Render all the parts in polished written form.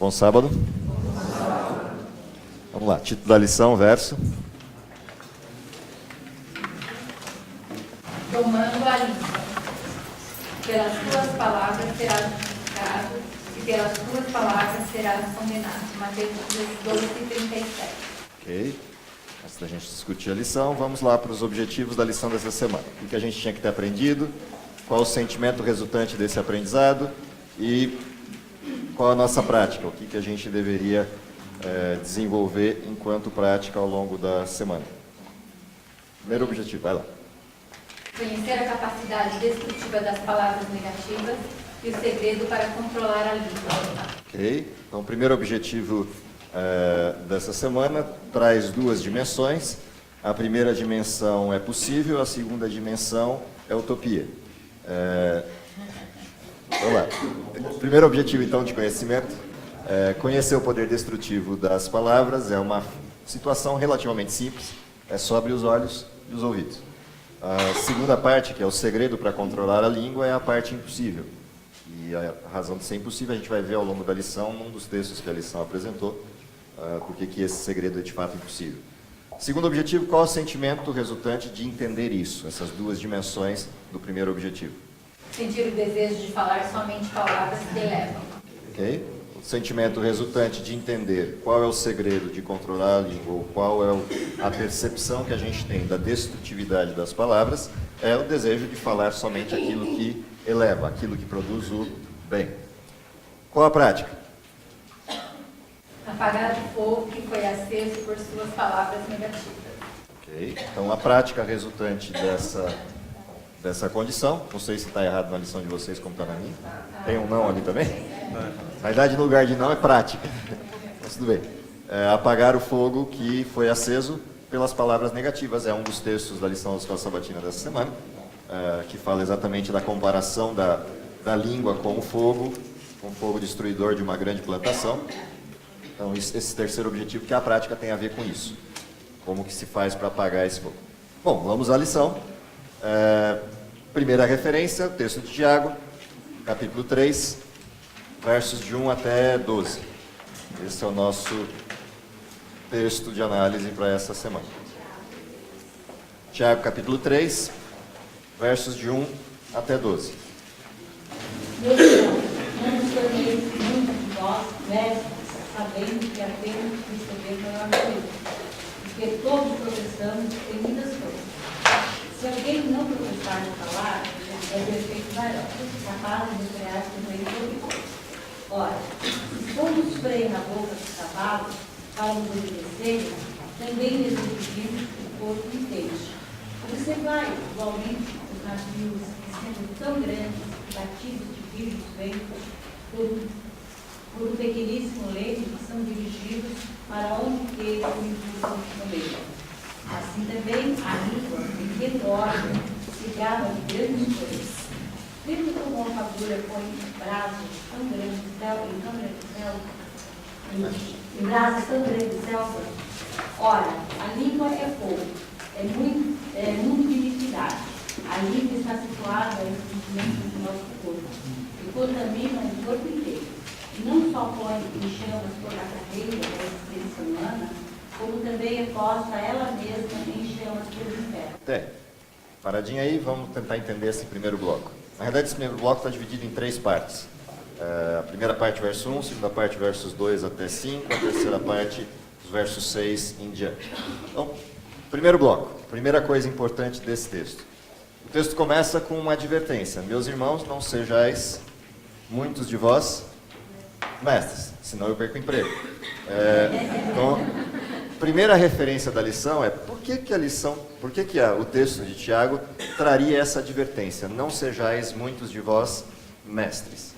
Bom sábado. Vamos lá, título da lição, verso. Tomando a língua, pelas tuas palavras serás justificado, e pelas tuas palavras serás condenado. Mateus 12:37. Ok. Antes da gente discutir a lição, vamos lá para os objetivos da lição dessa semana. O que a gente tinha que ter aprendido, qual o sentimento resultante desse aprendizado e qual a nossa prática, o que a gente deveria desenvolver enquanto prática ao longo da semana. Primeiro objetivo, vai lá. Conhecer a capacidade destrutiva das palavras negativas e o segredo para controlar a língua. Ok, então o primeiro objetivo dessa semana traz duas dimensões. A primeira dimensão é possível, a segunda dimensão é utopia. Vamos lá. Primeiro objetivo, então, de conhecimento. Conhecer o poder destrutivo das palavras é uma situação relativamente simples. É só abrir os olhos e os ouvidos. A segunda parte, que é o segredo para controlar a língua, é a parte impossível. E a razão de ser impossível a gente vai ver ao longo da lição, num dos textos que a lição apresentou, porque que esse segredo é de fato impossível. Segundo objetivo, qual é o sentimento resultante de entender isso, essas duas dimensões do primeiro objetivo? Sentir o desejo de falar somente palavras que elevam. Ok. O sentimento resultante de entender qual é o segredo de controlar a língua, ou qual é a percepção que a gente tem da destrutividade das palavras, é o desejo de falar somente aquilo que eleva, aquilo que produz o bem. Qual a prática? Apagar o fogo que foi aceso por suas palavras negativas. Ok. Então, a prática resultante dessa condição, não sei se está errado na lição de vocês como está na minha. Tem um não ali também? Na verdade, no lugar de não é prática. Mas tudo bem. Apagar o fogo que foi aceso pelas palavras negativas. É um dos textos da lição da Escola Sabatina dessa semana, que fala exatamente da comparação da língua com o fogo destruidor de uma grande plantação. Então, esse terceiro objetivo, que a prática tem a ver com isso. Como que se faz para apagar esse fogo. Bom, vamos à lição. Primeira referência, o texto de Tiago, capítulo 3, versos de 1 até 12. Esse é o nosso texto de análise para essa semana. Tiago, capítulo 3, versos de 1 até 12. Meus irmãos, não nos torneis muitos de nós mestres, sabendo que apenas receber maior coisa, porque todos professamos em muitas coisas. Se alguém não professar de falar, é perfeito varão, capaz de criar também sobre coisas. Ora, se pomos freio na boca dos cavalos, para nos obedecerem, também lhes exigimos o corpo inteiro. Observai, igualmente, os navios que, sendo tão grandes, batidos de vivos ventos, por um pequeníssimo leito, são dirigidos para onde queira o impulso no meio. Assim também a língua, pequeno órgão, ligado de grandes coisas. Vendo como a fagulha põe brasas tão grandes em brasas tão grandes selva. Ora, a língua é fogo, é mundo de iniquidade. A língua está situada entre os sentimentos do nosso corpo e contamina o corpo inteiro. E não só põe em chamas toda a carreira da existência humana, como também é posta ela mesma em chamas pelo inferno. Paradinha aí, vamos tentar entender esse primeiro bloco. Na verdade, esse primeiro bloco está dividido em três partes. A primeira parte, verso 1, a segunda parte, versos 2 até 5, a terceira parte, os versos 6 em diante. Então, primeiro bloco, primeira coisa importante desse texto. O texto começa com uma advertência. Meus irmãos, não sejais muitos de vós mestres, senão eu perco o emprego. Então, primeira referência da lição é por que o texto de Tiago traria essa advertência? Não sejais muitos de vós mestres.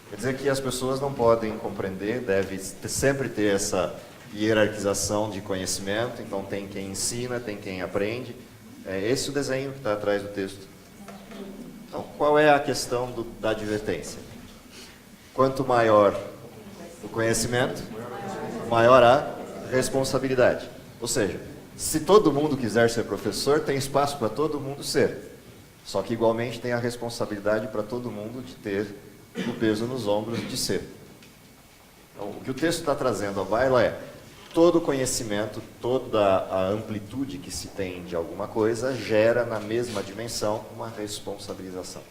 Quer dizer que as pessoas não podem compreender, deve sempre ter essa hierarquização de conhecimento, então tem quem ensina, tem quem aprende. É esse o desenho que está atrás do texto. Então, qual é a questão da advertência? Quanto maior o conhecimento, maior a responsabilidade. Ou seja, se todo mundo quiser ser professor, tem espaço para todo mundo ser. Só que igualmente tem a responsabilidade para todo mundo de ter o peso nos ombros de ser. Então, o que o texto está trazendo à baila é todo conhecimento, toda a amplitude que se tem de alguma coisa gera na mesma dimensão uma responsabilização.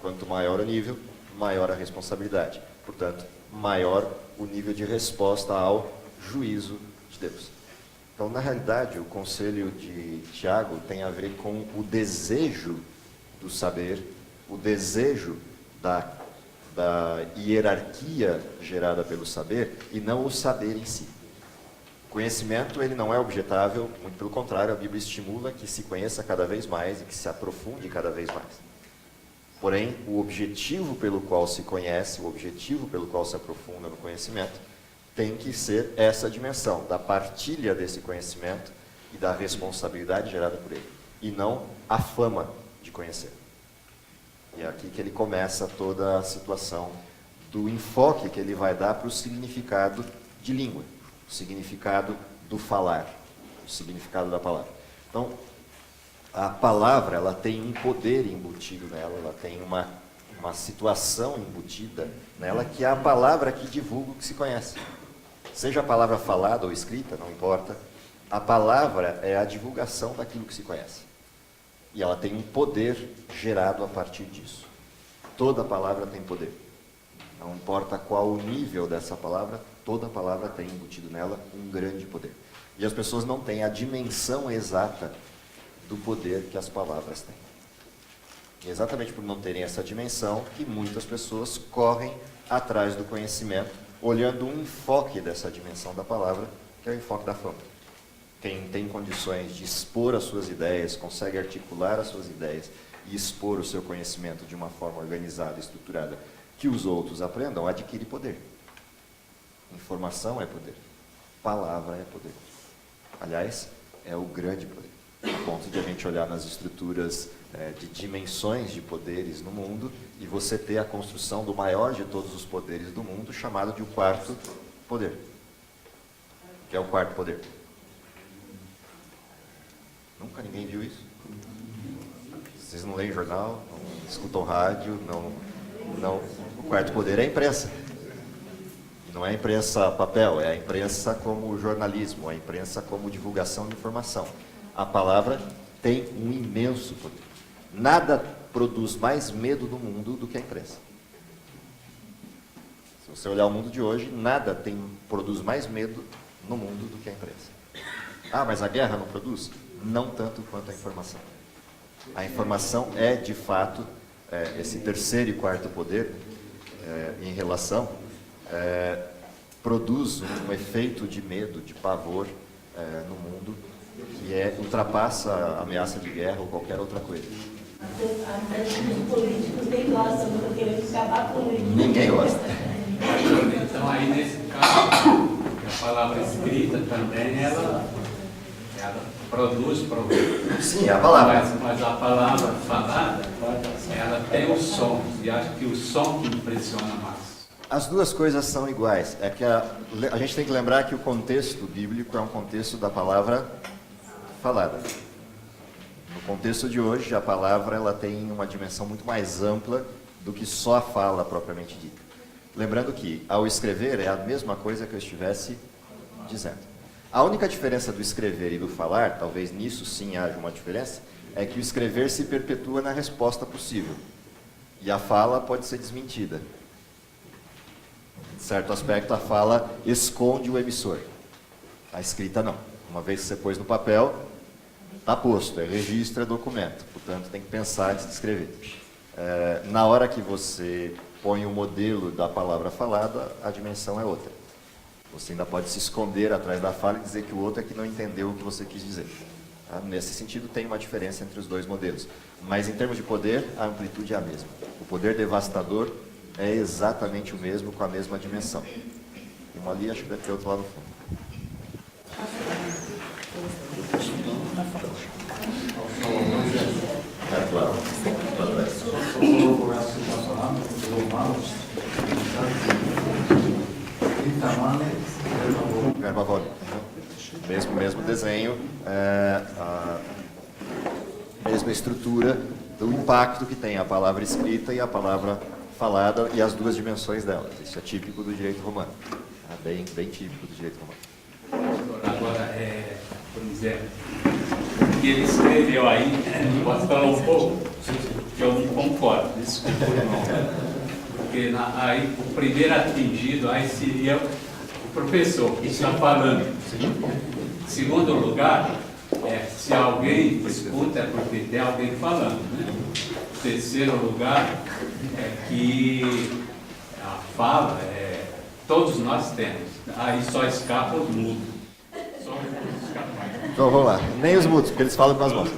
Quanto maior o nível, maior a responsabilidade. Portanto, maior o nível de resposta ao juízo de Deus. Então, na realidade, o conselho de Tiago tem a ver com o desejo do saber, o desejo da hierarquia gerada pelo saber e não o saber em si. O conhecimento ele não é objetável, muito pelo contrário, a Bíblia estimula que se conheça cada vez mais e que se aprofunde cada vez mais. Porém, o objetivo pelo qual se conhece, o objetivo pelo qual se aprofunda no conhecimento, tem que ser essa dimensão da partilha desse conhecimento e da responsabilidade gerada por ele, e não a fama de conhecer. E é aqui que ele começa toda a situação do enfoque que ele vai dar para o significado de língua, o significado do falar, o significado da palavra. Então, a palavra ela tem um poder embutido nela, ela tem uma situação embutida nela, que é a palavra que divulga o que se conhece. Seja a palavra falada ou escrita, não importa, a palavra é a divulgação daquilo que se conhece. E ela tem um poder gerado a partir disso. Toda palavra tem poder. Não importa qual o nível dessa palavra, toda palavra tem embutido nela um grande poder. E as pessoas não têm a dimensão exata do poder que as palavras têm. E é exatamente por não terem essa dimensão que muitas pessoas correm atrás do conhecimento, olhando um enfoque dessa dimensão da palavra, que é o enfoque da fama. Quem tem condições de expor as suas ideias, consegue articular as suas ideias e expor o seu conhecimento de uma forma organizada, estruturada, que os outros aprendam, adquire poder. Informação é poder. Palavra é poder. Aliás, é o grande poder. A ponto de a gente olhar nas estruturas de dimensões de poderes no mundo e você ter a construção do maior de todos os poderes do mundo, chamado de o quarto poder. Que é o quarto poder. Nunca ninguém viu isso? Vocês não leem jornal, não escutam rádio, não. O quarto poder é a imprensa. E não é a imprensa papel, é a imprensa como jornalismo, a imprensa como divulgação de informação. A palavra tem um imenso poder. Nada produz mais medo no mundo do que a imprensa. Se você olhar o mundo de hoje, nada produz mais medo no mundo do que a imprensa. Ah, mas a guerra não produz? Não tanto quanto a informação. A informação é, de fato, esse terceiro e quarto poder em relação, produz um efeito de medo, de pavor no mundo, que ultrapassa a ameaça de guerra ou qualquer outra coisa. Até os políticos nem gostam, estão querendo acabar com ele. Ninguém gosta. Então aí nesse caso, a palavra escrita também, ela produz problema. Sim, é a palavra. Mas a palavra falada, ela tem o som, e acho que o som que impressiona mais. As duas coisas são iguais. É que a gente tem que lembrar que o contexto bíblico é um contexto da palavra falada. No contexto de hoje, a palavra ela tem uma dimensão muito mais ampla do que só a fala propriamente dita. Lembrando que, ao escrever, é a mesma coisa que eu estivesse dizendo. A única diferença do escrever e do falar, talvez nisso sim haja uma diferença, é que o escrever se perpetua na resposta possível. E a fala pode ser desmentida. Em certo aspecto, a fala esconde o emissor. A escrita não. Uma vez que você pôs no papel, está posto, é registro, é documento. Portanto, tem que pensar antes de escrever. Na hora que você põe o modelo da palavra falada, a dimensão é outra. Você ainda pode se esconder atrás da fala e dizer que o outro é que não entendeu o que você quis dizer. Tá? Nesse sentido, tem uma diferença entre os dois modelos. Mas, em termos de poder, a amplitude é a mesma. O poder devastador é exatamente o mesmo, com a mesma dimensão. Um ali, acho que deve ter outro lá no fundo. É claro. Verbavone. Mesmo desenho, a mesma estrutura do impacto que tem a palavra escrita e a palavra falada e as duas dimensões dela. Isso é típico do direito romano. Bem típico do direito romano. Agora, por exemplo, o que ele escreveu aí, posso falar um pouco, que eu não concordo, desculpa, irmão. Porque aí o primeiro atingido aí seria o professor que está falando. Em segundo lugar, se alguém escuta é porque tem alguém falando, né? Terceiro lugar é que a fala, todos nós temos. Aí só escapa os mudos. Só os mudos escapam. Então vamos lá. Nem os mudos, porque eles falam com as mãos.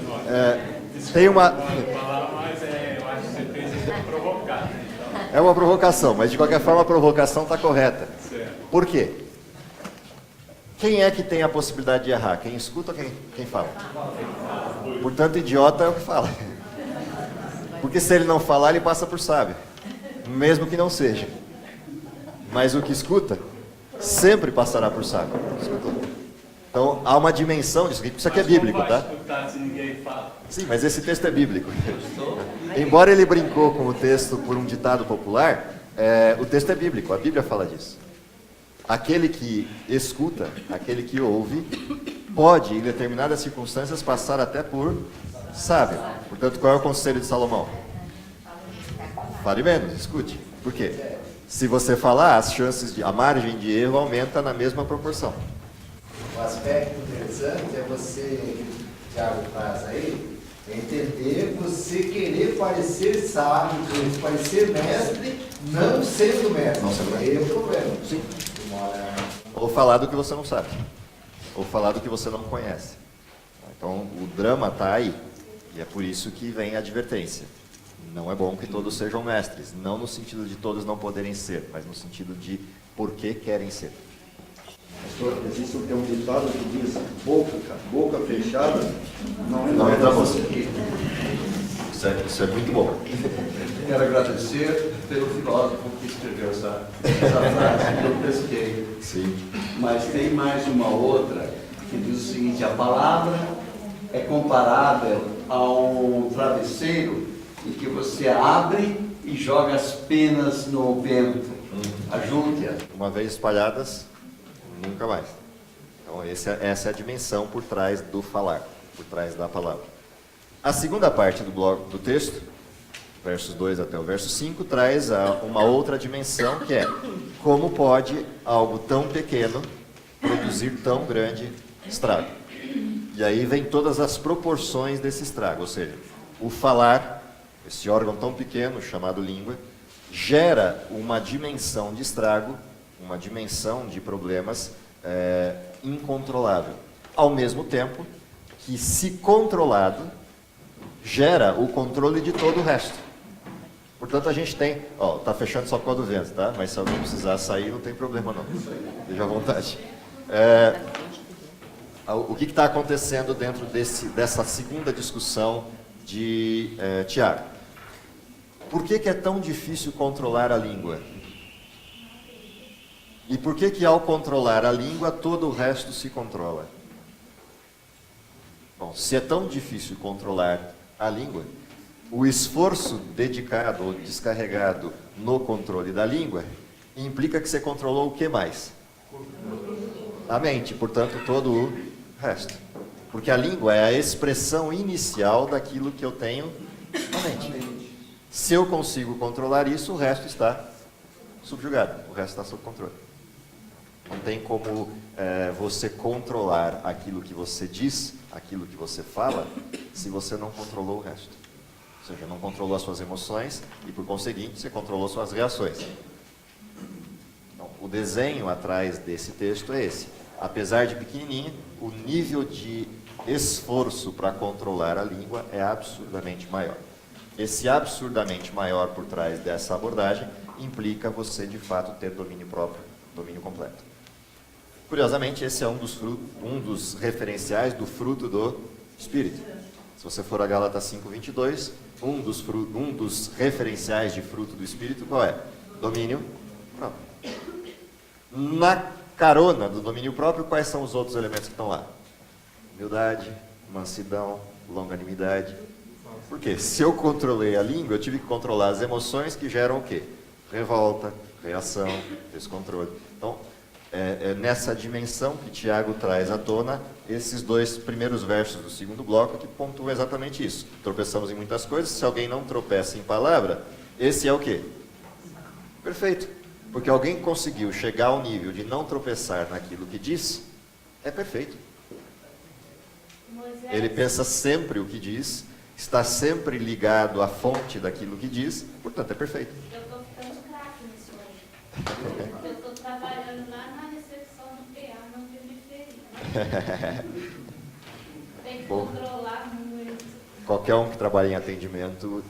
Tem uma... Mas eu acho que você fez isso para provocar, né? Então, É uma provocação, mas de qualquer forma a provocação está correta. certo. Por quê? Quem é que tem a possibilidade de errar? Quem escuta ou quem fala? Portanto, idiota é o que fala. Porque se ele não falar, ele passa por sábio. Mesmo que não seja. Mas o que escuta, sempre passará por sábio. Escutou? Então, há uma dimensão disso. Isso aqui é bíblico, Mas tá? como vai escutar se ninguém fala? Sim, mas esse texto é bíblico. Embora ele brincou com o texto por um ditado popular, o texto é bíblico, a Bíblia fala disso. Aquele que escuta, aquele que ouve, pode, em determinadas circunstâncias, passar até por sábio. Portanto, qual é o conselho de Salomão? Fale menos, escute. Por quê? Se você falar, a margem de erro aumenta na mesma proporção. O aspecto interessante é você, Tiago traz aí, entender você querer parecer sábio, parecer mestre, não sendo mestre. Não sendo mestre. Aí é o problema. Sim. Ou falar do que você não sabe. Ou falar do que você não conhece. Então, o drama está aí. E é por isso que vem a advertência. Não é bom que todos sejam mestres. Não no sentido de todos não poderem ser, mas no sentido de por que querem ser. Pastor, existe um ditado que diz, boca fechada, Não entra você. Isso é muito bom. Quero agradecer pelo filósofo que escreveu essa frase, que eu pesquei. Sim. Mas tem mais uma outra que diz o seguinte, a palavra é comparável a um travesseiro em que você abre e joga as penas no vento. Ajunte-a. Uma vez espalhadas, nunca mais. Então, essa é a dimensão por trás do falar, por trás da palavra. A segunda parte do bloco do texto, versos 2 até o verso 5, traz uma outra dimensão, que é como pode algo tão pequeno produzir tão grande estrago. E aí vem todas as proporções desse estrago, ou seja, o falar, esse órgão tão pequeno chamado língua, gera uma dimensão de estrago, uma dimensão de problemas incontrolável. Ao mesmo tempo que, se controlado, gera o controle de todo o resto. Portanto, a gente tem... Está fechando só por causa do vento, tá? Mas se alguém precisar sair, não tem problema não. Esteja à vontade. O que está acontecendo dentro dessa segunda discussão de Tiago? Por que é tão difícil controlar a língua? E por que ao controlar a língua, todo o resto se controla? Bom, se é tão difícil controlar a língua, o esforço dedicado ou descarregado no controle da língua implica que você controlou o que mais? A mente, portanto, todo o resto. Porque a língua é a expressão inicial daquilo que eu tenho na mente. Se eu consigo controlar isso, o resto está subjugado, o resto está sob controle. Não tem como você controlar aquilo que você diz, aquilo que você fala, se você não controlou o resto. Ou seja, não controlou as suas emoções e, por conseguinte, você controlou suas reações. Então, o desenho atrás desse texto é esse. Apesar de pequenininho, o nível de esforço para controlar a língua é absurdamente maior. Esse absurdamente maior por trás dessa abordagem implica você, de fato, ter domínio próprio, domínio completo. Curiosamente, esse é um dos referenciais do fruto do Espírito. Se você for a Gálatas 5:22, um dos referenciais de fruto do Espírito, qual é? Domínio próprio. Na carona do domínio próprio, quais são os outros elementos que estão lá? Humildade, mansidão, longanimidade, Porque se eu controlei a língua, eu tive que controlar as emoções que geram o quê? Revolta, reação, descontrole. Então, é nessa dimensão que Tiago traz à tona esses 2 primeiros versos do segundo bloco que pontuam exatamente isso. Tropeçamos em muitas coisas, se alguém não tropeça em palavra, esse é o quê? Perfeito. Porque alguém conseguiu chegar ao nível de não tropeçar naquilo que diz, é perfeito. Ele pensa sempre o que diz, está sempre ligado à fonte daquilo que diz, portanto é perfeito. Eu estou ficando craque nisso aí. Eu estou trabalhando lá na recepção do PA, não periferia. Tem que Bom. controlar muito. Qualquer um que trabalha em atendimento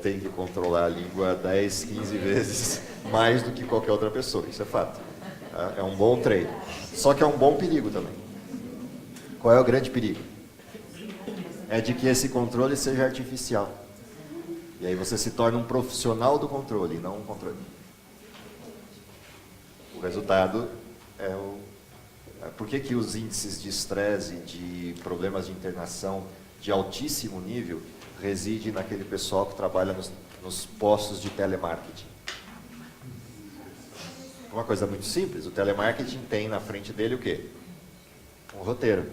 tem que controlar a língua 10, 15 vezes mais do que qualquer outra pessoa, isso é fato. Tá? É um bom treino. Só que é um bom perigo também. Qual é o grande perigo? É de que esse controle seja artificial. E aí você se torna um profissional do controle, não um controle. O resultado é o... Por que os índices de estresse, de problemas de internação de altíssimo nível residem naquele pessoal que trabalha nos postos de telemarketing? Uma coisa muito simples, o telemarketing tem na frente dele o quê? Um roteiro,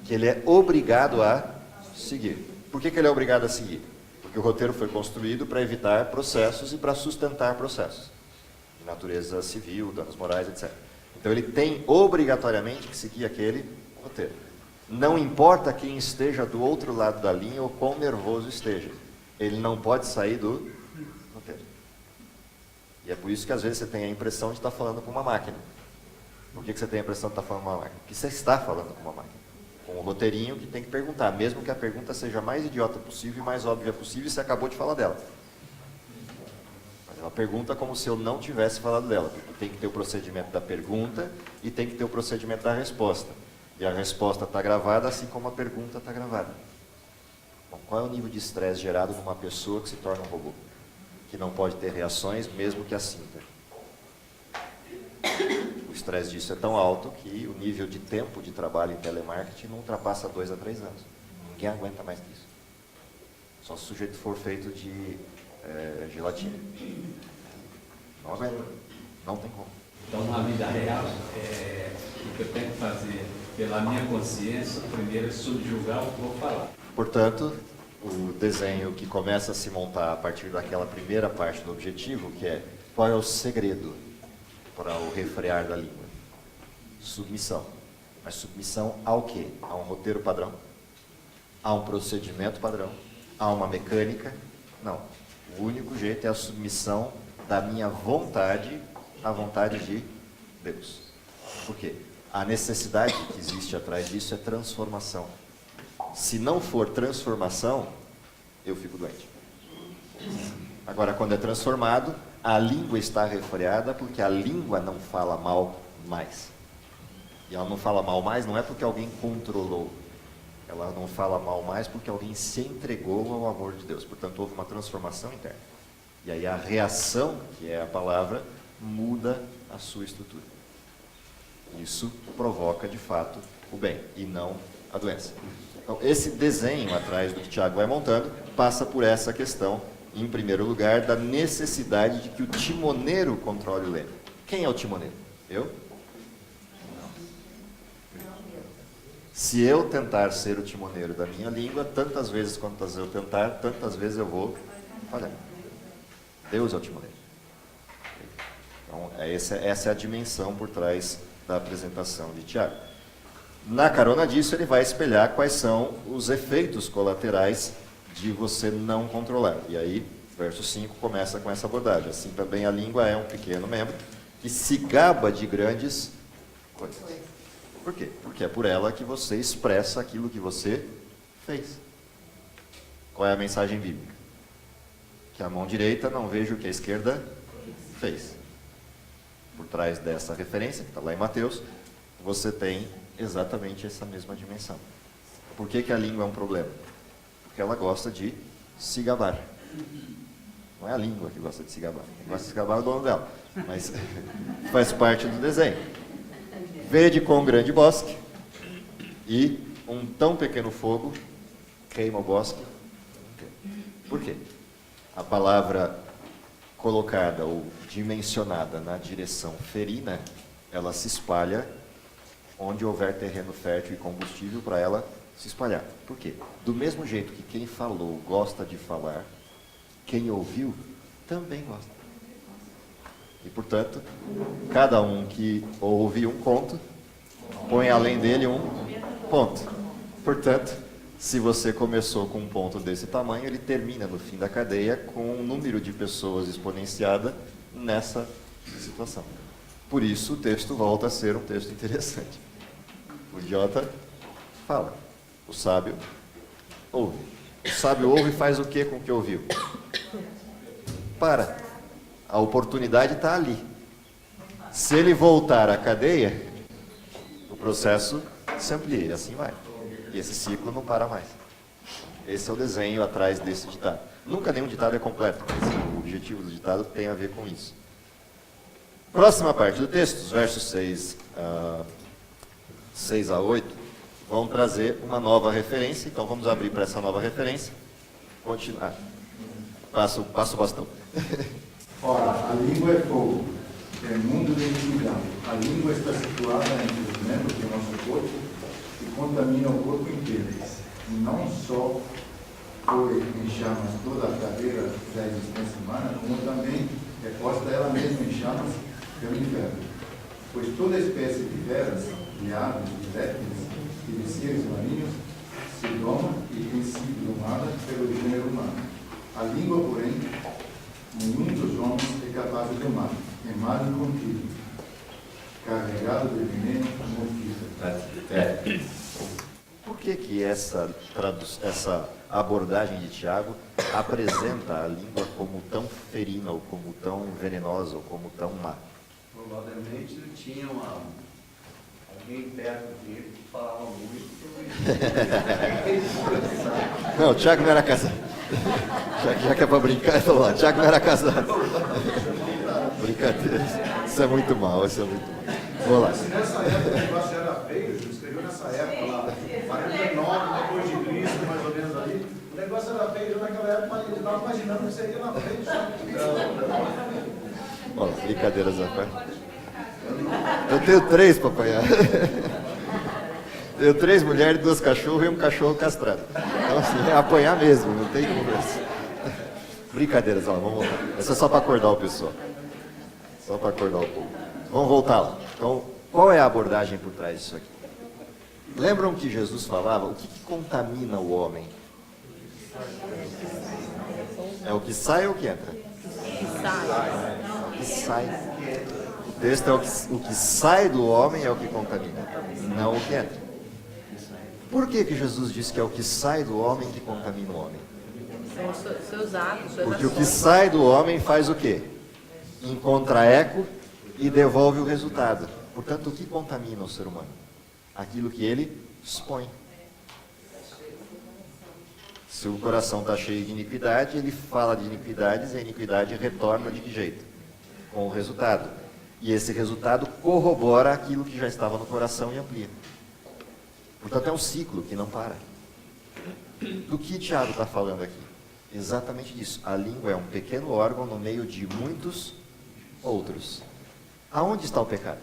que ele é obrigado a seguir. Por que ele é obrigado a seguir? Porque o roteiro foi construído para evitar processos e para sustentar processos de natureza civil, danos morais, etc. Então ele tem obrigatoriamente que seguir aquele roteiro. Não importa quem esteja do outro lado da linha ou quão nervoso esteja, ele não pode sair do roteiro. E é por isso que às vezes você tem a impressão de estar falando com uma máquina. Por que você tem a impressão de estar falando com uma máquina? Porque você está falando com uma máquina. Com um roteirinho que tem que perguntar, mesmo que a pergunta seja mais idiota possível e mais óbvia possível, e você acabou de falar dela. Mas ela pergunta como se eu não tivesse falado dela, porque tem que ter o procedimento da pergunta e tem que ter o procedimento da resposta. E a resposta está gravada, assim como a pergunta está gravada. Bom, qual é o nível de estresse gerado numa pessoa que se torna um robô? Que não pode ter reações, mesmo que a sinta. O estresse disso é tão alto que o nível de tempo de trabalho em telemarketing não ultrapassa 2 a 3 anos. Ninguém aguenta mais que isso. Só se o sujeito for feito de gelatina. Não aguenta. Não tem como. Então, na vida real, o que eu tenho que fazer pela minha consciência, primeiro é subjugar o que vou falar. Portanto, o desenho que começa a se montar a partir daquela primeira parte do objetivo, que é qual é o segredo para o refrear da língua? Submissão. Mas submissão ao quê? A um roteiro padrão? A um procedimento padrão? A uma mecânica? Não. O único jeito é a submissão da minha vontade à vontade de Deus. Por quê? A necessidade que existe atrás disso é transformação. Se não for transformação, eu fico doente. Agora, quando é transformado, a língua está refreada porque a língua não fala mal mais. E ela não fala mal mais não é porque alguém controlou. Ela não fala mal mais porque alguém se entregou ao amor de Deus. Portanto, houve uma transformação interna. E aí a reação, que é a palavra, muda a sua estrutura. Isso provoca, de fato, o bem e não a doença. Então, esse desenho atrás do que Tiago vai montando passa por essa questão, em primeiro lugar, da necessidade de que o timoneiro controle o leme. Quem é o timoneiro? Eu? Não. Se eu tentar ser o timoneiro da minha língua, tantas vezes quantas eu tentar, tantas vezes eu vou falhar. Deus é o timoneiro. Então, essa é a dimensão por trás da apresentação de Tiago. Na carona disso, ele vai espelhar quais são os efeitos colaterais de você não controlar. E aí, verso 5 começa com essa abordagem. Assim também a língua é um pequeno membro que se gaba de grandes coisas. Por quê? Porque é por ela que você expressa aquilo que você fez. Qual é a mensagem bíblica? Que a mão direita não veja o que a esquerda fez. Por trás dessa referência, que está lá em Mateus, você tem exatamente essa mesma dimensão. Por que a língua é um problema? Porque ela gosta de se gabar. Não é a língua que gosta de se gabar. Quem gosta de se gabar é o dono dela. Mas faz parte do desenho. Vede com um grande bosque e um tão pequeno fogo queima o bosque Por quê? A palavra colocada ou dimensionada na direção ferina, ela se espalha onde houver terreno fértil e combustível para ela se espalhar. Por quê? Do mesmo jeito que quem falou gosta de falar, quem ouviu também gosta. E, portanto, cada um que ouve um conto, põe além dele um ponto. Portanto, se você começou com um ponto desse tamanho, ele termina no fim da cadeia com um número de pessoas exponenciada nessa situação. Por isso, o texto volta a ser um texto interessante. O idiota fala, o sábio ouve. O sábio ouve e faz o que com o que ouviu? Para. A oportunidade está ali. Se ele voltar à cadeia, o processo se amplia e assim vai. E esse ciclo não para mais. Esse é o desenho atrás desse ditado. Nunca nenhum ditado é completo, mas o objetivo do ditado tem a ver com isso. Próxima parte do texto, os versos 6 a 8, vão trazer uma nova referência. Então vamos abrir para essa nova referência. Continuar. Passo o bastão. Ora, a língua é fogo, é mundo de iniquidade. A língua está situada entre os membros do nosso corpo e contamina o corpo inteiro. E não só põe em chamas toda a cadeira da existência humana, como também é posta ela mesma em chamas pelo inferno. Pois toda espécie de feras, de aves, de répteis e de seres marinhos se doma e tem sido domada pelo gênero humano. A língua, porém, nenhum dos homens é capaz de domar. É mal e contido, carregado de veneno mortífero. Por que essa abordagem de Tiago apresenta a língua como tão ferina, ou como tão venenosa, ou como tão má? Provavelmente tinha alguém perto dele que falava muito. Não, o Tiago não era casado. Já que é para brincar, ele falou, Tiago não era casado. Brincadeira. Isso é muito mal, isso é muito mal. Vamos lá. Se nessa época o negócio era feio, ele escreveu nessa época lá, 49 depois de Cristo, mais ou menos ali, o negócio era feio já naquela época, mas ele estava imaginando que seria na frente. Bom, brincadeiras à parte. Eu tenho 3 para apanhar. Tenho 3 mulheres, 2 cachorros e um cachorro castrado. Então, assim, é apanhar mesmo, não tem conversa. Brincadeiras, ó, vamos voltar. Essa é só para acordar o pessoal. Só para acordar o povo. Vamos voltar lá. Então, qual é a abordagem por trás disso aqui? Lembram que Jesus falava o que contamina o homem? É o que sai ou o que entra? O que sai. O texto é o que sai do homem é o que contamina, não o que entra. Por que Jesus disse que é o que sai do homem que contamina o homem? São os seus atos, suas Porque o que ações. sai do homem faz o quê? Encontra eco e devolve o resultado. Portanto, o que contamina o ser humano? Aquilo que ele expõe. Se o coração está cheio de iniquidade, ele fala de iniquidades e a iniquidade retorna de que jeito? Com o resultado. E esse resultado corrobora aquilo que já estava no coração e amplia. Portanto, é um ciclo que não para. Do que Tiago está falando aqui? Exatamente disso. A língua é um pequeno órgão no meio de muitos outros. Aonde está o pecado?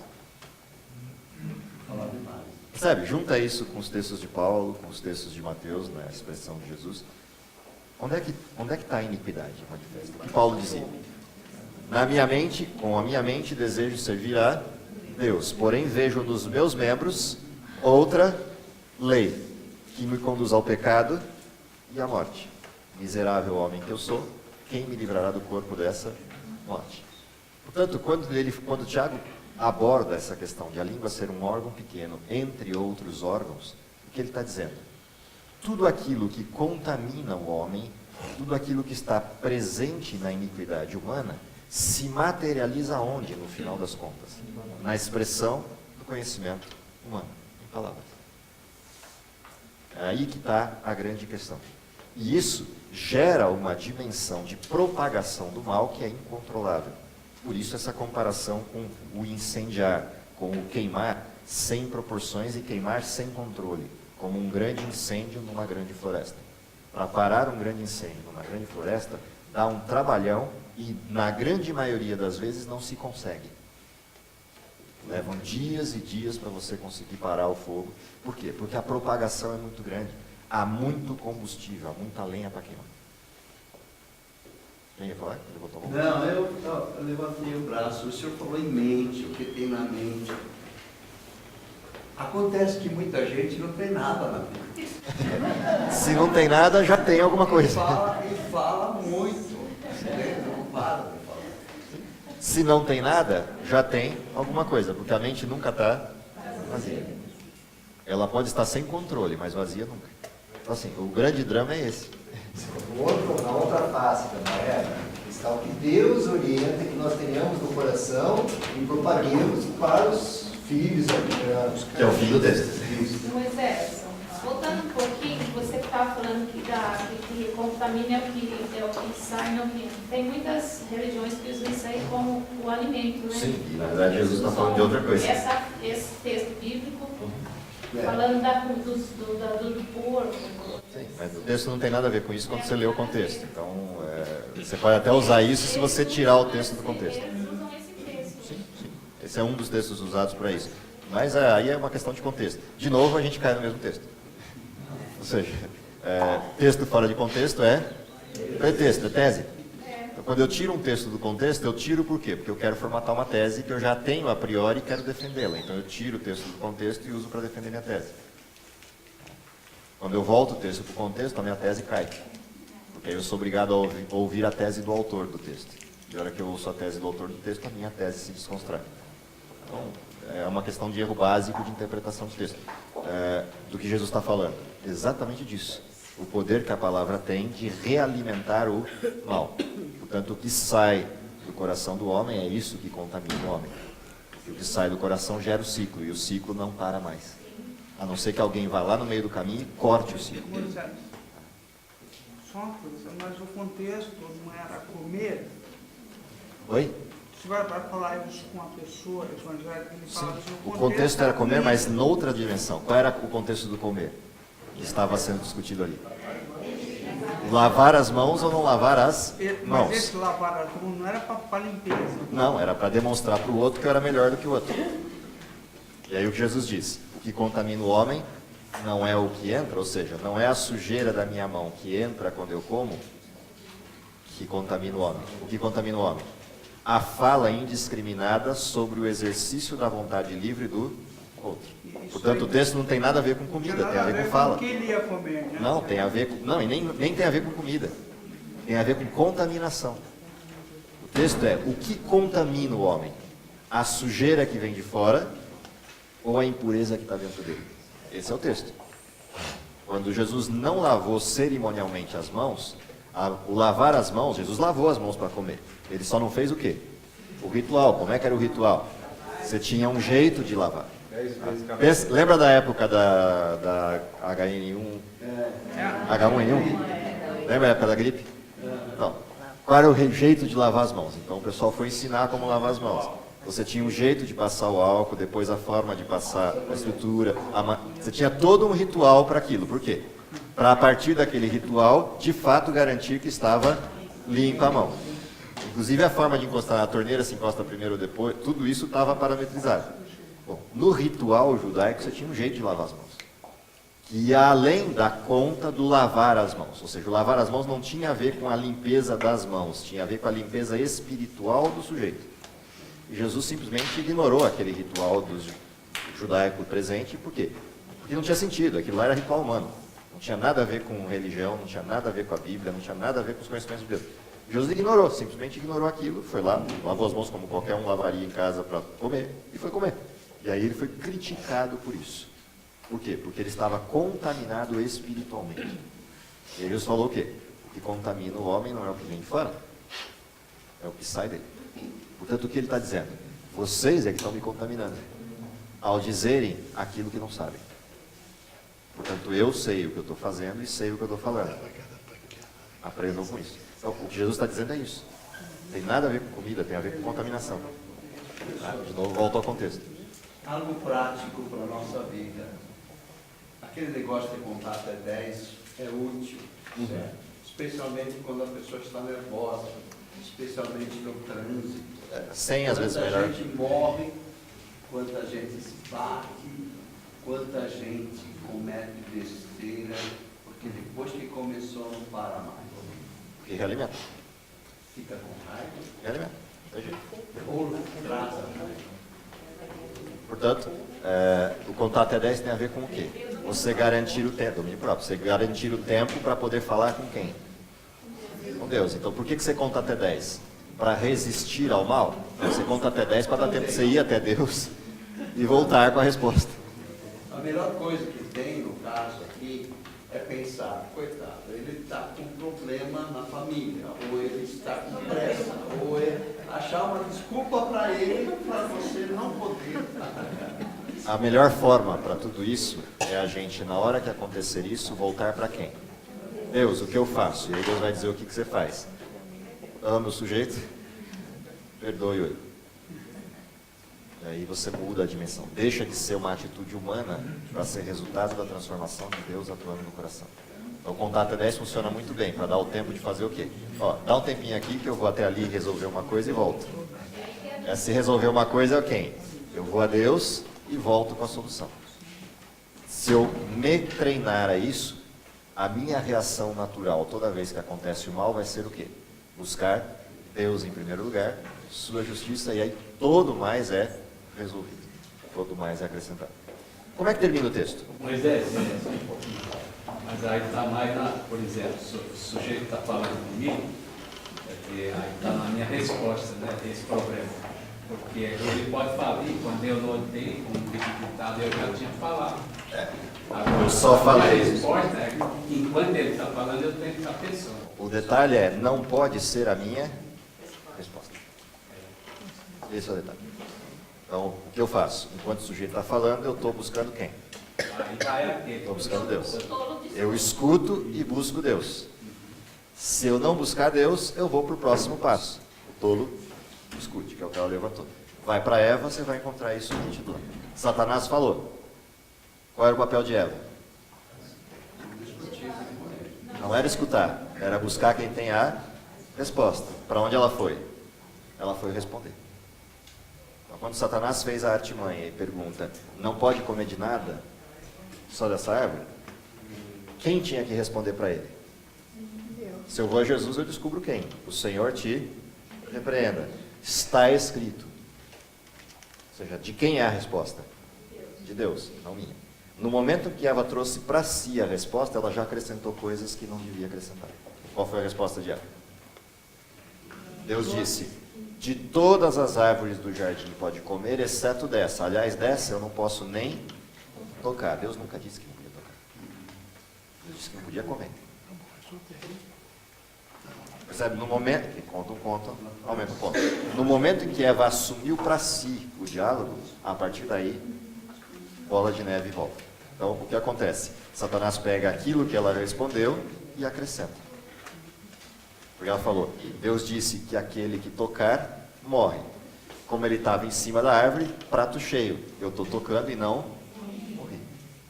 Percebe? Junta isso com os textos de Paulo, com os textos de Mateus, na expressão de Jesus. Onde é que está a iniquidade manifesta? O que Paulo dizia? Na minha mente, com a minha mente, desejo servir a Deus. Porém, vejo nos meus membros outra lei, que me conduz ao pecado e à morte. Miserável homem que eu sou, quem me livrará do corpo dessa morte? Portanto, quando Tiago aborda essa questão de a língua ser um órgão pequeno, entre outros órgãos, o que ele está dizendo? Tudo aquilo que contamina o homem, tudo aquilo que está presente na iniquidade humana, se materializa onde, no final das contas? Na expressão do conhecimento humano, em palavras. É aí que está a grande questão. E isso gera uma dimensão de propagação do mal que é incontrolável. Por isso essa comparação com o incendiar, com o queimar sem proporções e queimar sem controle, como um grande incêndio numa grande floresta. para parar um grande incêndio numa grande floresta, dá um trabalhão e, na grande maioria das vezes, não se consegue. Levam dias e dias para você conseguir parar o fogo. Por quê? Porque a propagação é muito grande. Há muito combustível, há muita lenha para queimar. Quem ia falar? Ele botou a mão. Não, eu levantei o braço. O senhor falou em mente, o que tem na mente. Acontece que muita gente não tem nada na mente. Se não tem nada, já tem alguma coisa. E fala muito. Não para de falar. Se não tem nada, já tem alguma coisa, porque a mente nunca está vazia. Ela pode estar sem controle, mas vazia nunca. Então, assim, o grande drama é esse. Na outra face da moeda está o que Deus orienta que nós tenhamos no coração e propaguemos para os filhos, Que é o fim do texto. Moisés, voltando um pouquinho, você estava falando que contamina é o que sai, não que. Tem muitas religiões que usam isso aí como o alimento, né? Sim, e na verdade Jesus está falando de outra coisa. Esse texto bíblico, falando do porco. Sim, mas o texto não tem nada a ver com isso quando você lê o contexto. Então, você pode até usar isso se você tirar o texto do contexto. Eles usam esse texto. Sim, sim. Esse é um dos textos usados para isso. Mas aí é uma questão de contexto. De novo, a gente cai no mesmo texto. Ou seja, texto fora de contexto é pretexto, é tese. Então, quando eu tiro um texto do contexto, eu tiro por quê? Porque eu quero formatar uma tese que eu já tenho a priori e quero defendê-la. Então, eu tiro o texto do contexto e uso para defender minha tese. Quando eu volto o texto para o contexto, a minha tese cai. Porque aí eu sou obrigado a ouvir a tese do autor do texto. E na hora que eu ouço a tese do autor do texto, a minha tese se desconstrói. Então, é uma questão de erro básico de interpretação de texto. Do que Jesus está falando. Exatamente disso. O poder que a palavra tem de realimentar o mal. Portanto, o que sai do coração do homem é isso que contamina o homem. E o que sai do coração gera o ciclo, e o ciclo não para mais. A não ser que alguém vá lá no meio do caminho e corte o ciclo. Moisés, só uma coisa, mas o contexto não era comer. Oi? Se vai falar isso com uma pessoa evangélica, ele fala isso O contexto era comer, mas noutra dimensão. Qual era o contexto do comer? Que estava sendo discutido ali. Lavar as mãos ou não lavar as mãos? Mas esse lavar as mãos não era para limpeza. Não, era para demonstrar para o outro que eu era melhor do que o outro. E aí o que Jesus diz? O que contamina o homem não é o que entra, ou seja, não é a sujeira da minha mão que entra quando eu como que contamina o homem. O que contamina o homem? A fala indiscriminada sobre o exercício da vontade livre do outro. Portanto, o texto não tem nada a ver com comida, tem a ver com fala. O que ele ia comer, né? Não, tem a ver com, não, e nem tem a ver com comida. Tem a ver com contaminação. O texto é: o que contamina o homem? A sujeira que vem de fora ou a impureza que está dentro dele? Esse é o texto. Quando Jesus não lavou cerimonialmente as mãos, o lavar as mãos, Jesus lavou as mãos para comer. Ele só não fez o quê? O ritual. Como é que era o ritual? Você tinha um jeito de lavar. Lembra da época da H1N1? Lembra da época da gripe? Não. Qual era o jeito de lavar as mãos? Então o pessoal foi ensinar como lavar as mãos. Você tinha um jeito de passar o álcool, depois a forma de passar a estrutura. Você tinha todo um ritual para aquilo. Por quê? Para a partir daquele ritual, de fato, garantir que estava limpa a mão. Inclusive a forma de encostar na torneira, se encosta primeiro ou depois, tudo isso estava parametrizado. Bom, no ritual judaico você tinha um jeito de lavar as mãos. Que ia além da conta do lavar as mãos. Ou seja, o lavar as mãos não tinha a ver com a limpeza das mãos, tinha a ver com a limpeza espiritual do sujeito. E Jesus simplesmente ignorou aquele ritual do judaico presente. Por quê? Porque não tinha sentido, aquilo lá era ritual humano. Não tinha nada a ver com religião, não tinha nada a ver com a Bíblia, não tinha nada a ver com os conhecimentos de Deus. Jesus ignorou, simplesmente ignorou aquilo, foi lá, lavou as mãos como qualquer um lavaria em casa para comer, e foi comer. E aí ele foi criticado por isso. Por quê? Porque ele estava contaminado espiritualmente. E aí Jesus falou o quê? O que contamina o homem não é o que vem de fora, é o que sai dele. Portanto, o que ele está dizendo? Vocês é que estão me contaminando, ao dizerem aquilo que não sabem. Portanto, eu sei o que eu estou fazendo e sei o que eu estou falando. Aprendam com isso. Então, o que Jesus está dizendo é isso. Não tem nada a ver com comida, tem a ver com contaminação. De novo, volto ao contexto. Algo prático para a nossa vida. Aquele negócio de contar até 10, é útil, certo? Especialmente quando a pessoa está nervosa, especialmente no trânsito. Sem, às vezes, melhor. Quanta gente morre, quanta gente se bate, quanta gente comete besteira, porque depois que começou não para mais. Que realimenta. Fica com raiva Realimenta. Não tem jeito. ou traz a raiva. Portanto, o contato até 10 tem a ver com o quê? Você garantir o tempo, domínio próprio, você garantir o tempo para poder falar com quem? Com Deus. Então, por que você conta até 10? Para resistir ao mal? Você conta até 10 para dar tempo de você ir até Deus e voltar com a resposta. A melhor coisa que tem no caso aqui é pensar, coitado, ele está com problema na família, ou ele está com pressa, ou achar uma desculpa para ele, para você não poder atacar. A melhor forma para tudo isso é a gente, na hora que acontecer isso, voltar para quem? Deus, o que eu faço? E aí Deus vai dizer o que você faz. Ama o sujeito, perdoe-o. E aí você muda a dimensão. Deixa de ser uma atitude humana para ser resultado da transformação de Deus atuando no coração. Então o contato 10 funciona muito bem, para dar o tempo de fazer o quê? Ó, dá um tempinho aqui que eu vou até ali resolver uma coisa e volto. Se resolver uma coisa é quem? Eu vou a Deus e volto com a solução. Se eu me treinar a isso, a minha reação natural toda vez que acontece o mal vai ser o quê? Buscar Deus em primeiro lugar, sua justiça, e aí todo mais é resolvido. Todo mais é acrescentado. Como é que termina o texto? Moisés, mas aí está mais na, por exemplo, o sujeito está falando comigo, aí está na minha resposta, né, esse problema. Porque ele pode falar, e quando eu notei, como dificultado, eu já tinha falado. Agora, Eu só falei. a resposta é que enquanto ele está falando, eu tenho que estar pensando. O detalhe é, não pode ser a minha resposta. Esse é o detalhe. Então, o que eu faço? Enquanto o sujeito está falando, eu estou buscando quem? Aí já é aquele. Estou buscando Deus. Eu escuto e busco Deus. Se eu não buscar Deus, eu vou para o próximo passo. O tolo escute, que é o que ela levantou. Vai para Eva, você vai encontrar isso nítido. Satanás falou. Qual era o papel de Eva? Não era escutar, era buscar quem tem a resposta. Para onde ela foi? Ela foi responder. Então, quando Satanás fez a artimanha e pergunta, não pode comer de nada, só dessa árvore, quem tinha que responder para ele? Se eu vou a Jesus, eu descubro quem? O Senhor te repreenda. Está escrito. Ou seja, de quem é a resposta? De Deus, não minha. No momento que Eva trouxe para si a resposta, ela já acrescentou coisas que não devia acrescentar. Qual foi a resposta de Eva? Deus disse, de todas as árvores do jardim pode comer, exceto dessa. Aliás, dessa eu não posso nem tocar. Deus nunca disse que não podia tocar. Deus disse que não podia comer. Percebe? No momento, que conta um conto, aumenta um ponto. No momento em que Eva assumiu para si o diálogo, a partir daí, bola de neve volta. Então, o que acontece? Satanás pega aquilo que ela respondeu e acrescenta. Porque ela falou, Deus disse que aquele que tocar, morre. Como ele estava em cima da árvore, prato cheio. Eu estou tocando e não morri.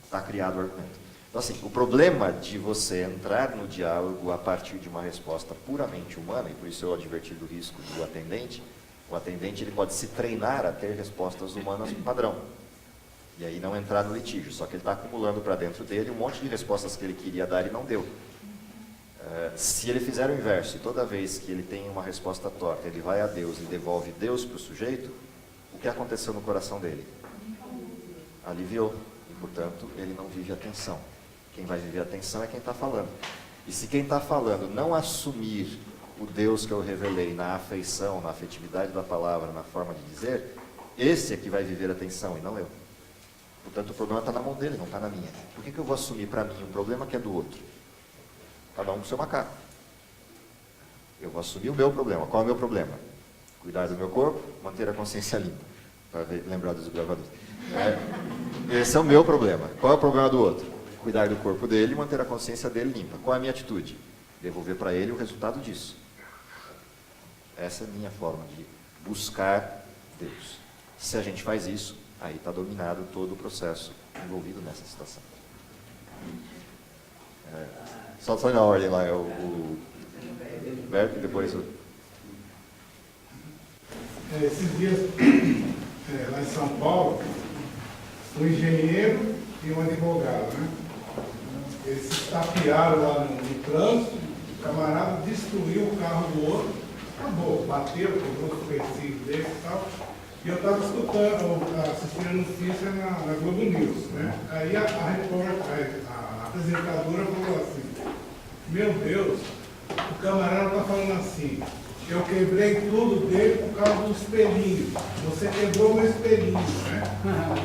Está criado o argumento. Então, assim, o problema de você entrar no diálogo a partir de uma resposta puramente humana, e por isso eu adverti do risco do atendente, o atendente ele pode se treinar a ter respostas humanas padrão. E aí não entrar no litígio, só que ele está acumulando para dentro dele um monte de respostas que ele queria dar e não deu. Se ele fizer o inverso, e toda vez que ele tem uma resposta torta, ele vai a Deus e devolve Deus para o sujeito, o que aconteceu no coração dele? Aliviou, e portanto ele não vive a tensão. Quem vai viver a tensão é quem está falando. E se quem está falando não assumir o Deus que eu revelei na afeição, na afetividade da palavra, na forma de dizer, esse é que vai viver a tensão e não eu. Portanto, o problema está na mão dele, não está na minha. Por que eu vou assumir para mim um problema que é do outro? Cada um com o seu macaco. Eu vou assumir o meu problema. Qual é o meu problema? Cuidar do meu corpo, manter a consciência limpa. Para lembrar dos gravadores. Esse é o meu problema. Qual é o problema do outro? Cuidar do corpo dele e manter a consciência dele limpa. Qual é a minha atitude? Devolver para ele o resultado disso. Essa é a minha forma de buscar Deus. Se a gente faz isso, aí está dominado todo o processo envolvido nessa situação. Só na ordem lá, é o Berto e depois o... Esses dias, lá em São Paulo, um engenheiro e um advogado, né? Eles se estapearam lá no trânsito, o camarada destruiu o carro do outro, acabou, bateu, quebrou os supercílios dele e tal. E eu estava assistindo a notícia na Globo News, né? Aí a apresentadora falou assim, meu Deus, o camarada está falando assim, eu quebrei tudo dele por causa do espelhinho. Você quebrou meu espelhinho, né?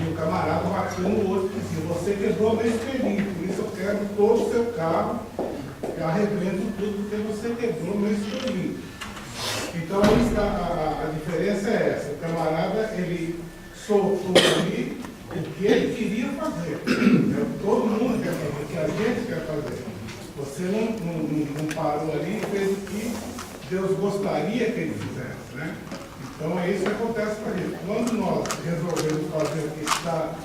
E o camarada bateu no outro e disse, você quebrou meu espelhinho, por isso eu quebro todo o seu carro, eu arrebento tudo porque você quebrou meu espelhinho. Então aí está, a diferença é essa, o camarada ele soltou ali o que ele queria fazer. Todo mundo quer fazer, o que a gente quer fazer. Você não parou ali e fez o que Deus gostaria que ele fizesse, né? Então é isso que acontece com a gente. Quando nós resolvemos fazer o que está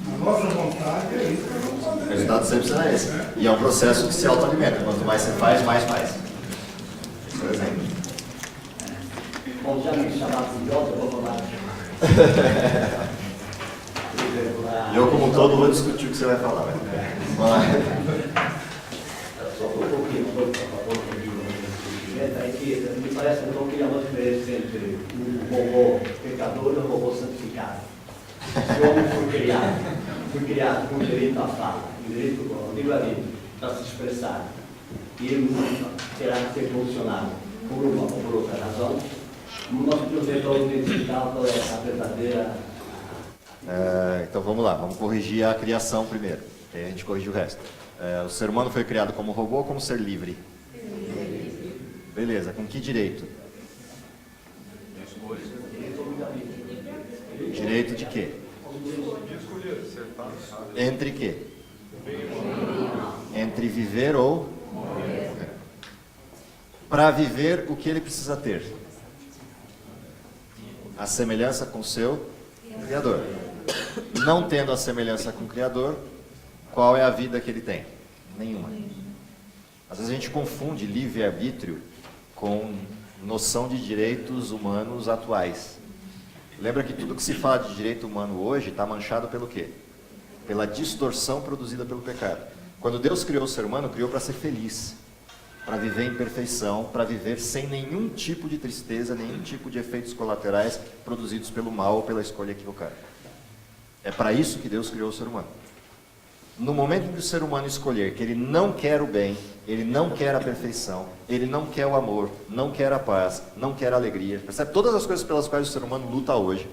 na nossa vontade, é isso que vamos fazer. O resultado sempre será esse. E é um processo que se autoalimenta. Quanto mais você faz, mais faz. Por exemplo. Bom, já me chamaram de idiota, eu vou falar. Eu, como um todo, vou discutir o que você vai falar. Vamos lá. Só um pouquinho, por favor, é que me parece que não cria uma diferença entre um robô pecador e um robô santificado. Se o homem foi criado com direito à fala, direito ao livre-arbítrio, para se expressar, e ele terá que ser funcionado por uma ou por outra razão, nós podemos então identificar qual é a verdadeira. Então vamos lá, vamos corrigir a criação primeiro, aí a gente corrige o resto. O ser humano foi criado como robô ou como ser livre? Beleza, com que direito? Direito de quê? Entre quê? Entre viver ou... Para viver, o que ele precisa ter? A semelhança com o seu Criador. Não tendo a semelhança com o Criador, qual é a vida que ele tem? Nenhuma. Às vezes a gente confunde livre-arbítrio com noção de direitos humanos atuais. Lembra que tudo que se fala de direito humano hoje está manchado pelo quê? Pela distorção produzida pelo pecado. Quando Deus criou o ser humano, criou para ser feliz, para viver em perfeição, para viver sem nenhum tipo de tristeza, nenhum tipo de efeitos colaterais produzidos pelo mal ou pela escolha equivocada. É para isso que Deus criou o ser humano. No momento em que o ser humano escolher que ele não quer o bem, ele não quer a perfeição, ele não quer o amor, não quer a paz, não quer a alegria, percebe? Todas as coisas pelas quais o ser humano luta hoje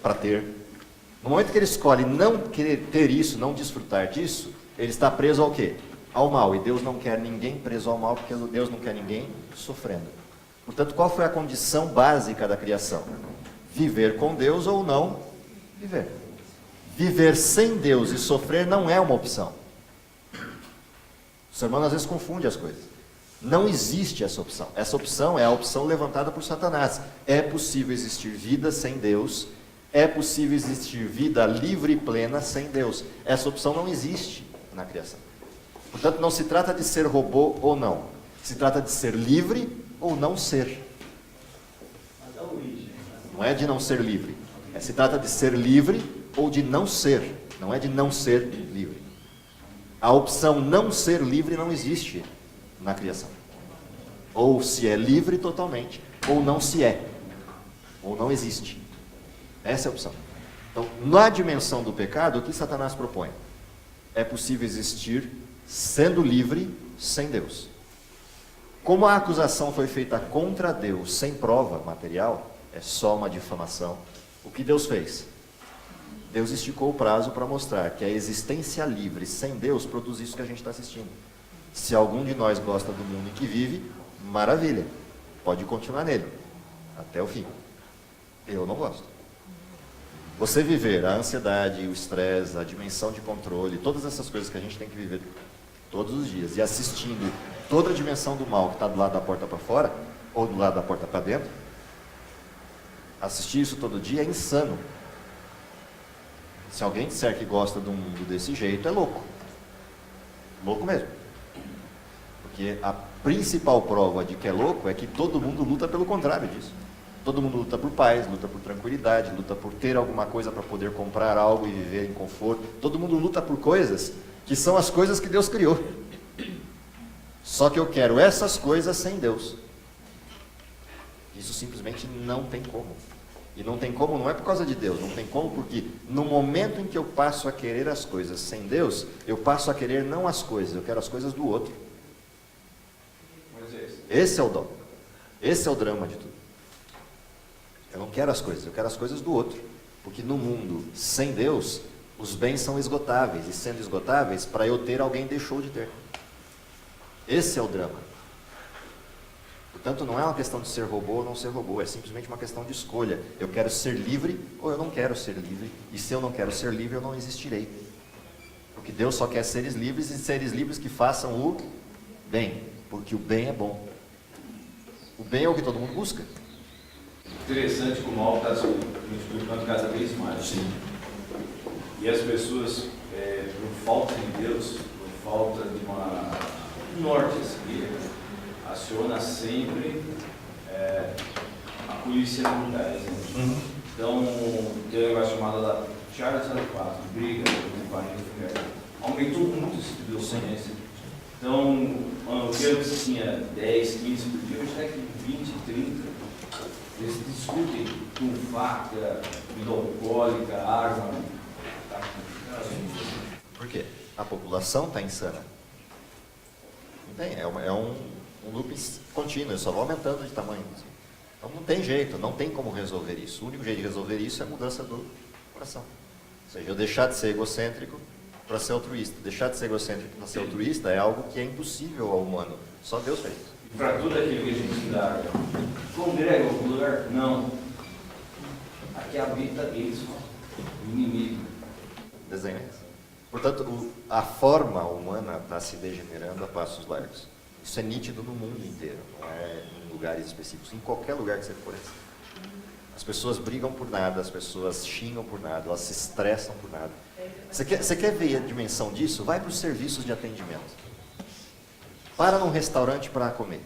para ter. No momento que ele escolhe não querer ter isso, não desfrutar disso, ele está preso ao quê? Ao mal. E Deus não quer ninguém preso ao mal, porque Deus não quer ninguém sofrendo. Portanto, qual foi a condição básica da criação? Viver com Deus ou não viver. Viver sem Deus e sofrer não é uma opção. O ser humano às vezes confunde as coisas. Não existe essa opção. Essa opção é a opção levantada por Satanás. É possível existir vida sem Deus. É possível existir vida livre e plena sem Deus. Essa opção não existe na criação. Portanto, não se trata de ser robô ou não. Se trata de ser livre ou não ser. Não é de não ser livre. Se trata de ser livre ou de não ser. Não é de não ser livre. A opção não ser livre não existe na criação. Ou se é livre totalmente, ou não se é. Ou não existe. Essa é a opção. Então, na dimensão do pecado, o que Satanás propõe? É possível existir sendo livre sem Deus. Como a acusação foi feita contra Deus sem prova material, é só uma difamação. O que Deus fez? Deus esticou o prazo para mostrar que a existência livre sem Deus produz isso que a gente está assistindo. Se algum de nós gosta do mundo em que vive, maravilha, pode continuar nele, até o fim. Eu não gosto. Você viver a ansiedade, o estresse, a dimensão de controle, todas essas coisas que a gente tem que viver todos os dias, e assistindo toda a dimensão do mal que está do lado da porta para fora, ou do lado da porta para dentro, assistir isso todo dia é insano. Se alguém disser que gosta de um mundo desse jeito, é louco. Louco mesmo. Porque a principal prova de que é louco é que todo mundo luta pelo contrário disso. Todo mundo luta por paz, luta por tranquilidade, luta por ter alguma coisa para poder comprar algo e viver em conforto. Todo mundo luta por coisas que são as coisas que Deus criou. Só que eu quero essas coisas sem Deus. Isso simplesmente não tem como. E não tem como não é por causa de Deus, não tem como porque no momento em que eu passo a querer as coisas sem Deus, eu passo a querer não as coisas, eu quero as coisas do outro. Esse é o dom. Esse é o drama de tudo. Eu não quero as coisas, eu quero as coisas do outro. Porque no mundo sem Deus, os bens são esgotáveis. E sendo esgotáveis, para eu ter, alguém deixou de ter. Esse é o drama. Portanto, não é uma questão de ser robô ou não ser robô. É simplesmente uma questão de escolha. Eu quero ser livre ou eu não quero ser livre. E se eu não quero ser livre, eu não existirei. Porque Deus só quer seres livres e seres livres que façam o bem. Porque o bem é bom. O bem é o que todo mundo busca. Interessante como o mal está se multiplicando cada vez mais. Sim. E as pessoas, por falta de Deus, por falta de uma norte a seguir, aciona sempre a polícia militar. Então, tem um negócio chamado da Charles 04, briga com parente de mulher. Aumentou muito esse tipo de violência. Então, o que antes tinha 10, 15 por dia, hoje está aqui 20, 30. Eles discutem com faca, bebida alcoólica, arma. Por quê? A população está insana. Não tem, é um loop contínuo, só vai aumentando de tamanho. Então não tem jeito, não tem como resolver isso. O único jeito de resolver isso é a mudança do coração. Ou seja, eu deixar de ser egocêntrico para ser altruísta. Deixar de ser egocêntrico para ser altruísta é algo que é impossível ao humano. Só Deus fez isso. Para tudo aquilo que a gente dá, congrega em algum lugar? Não. Aqui habita eles, o inimigo. Desenho esse. Portanto, a forma humana está se degenerando a passos largos. Isso é nítido no mundo inteiro, não é em lugares específicos. Em qualquer lugar que você for. As pessoas brigam por nada, as pessoas xingam por nada, elas se estressam por nada. Você quer ver a dimensão disso? Vai para os serviços de atendimento. Para num restaurante para comer.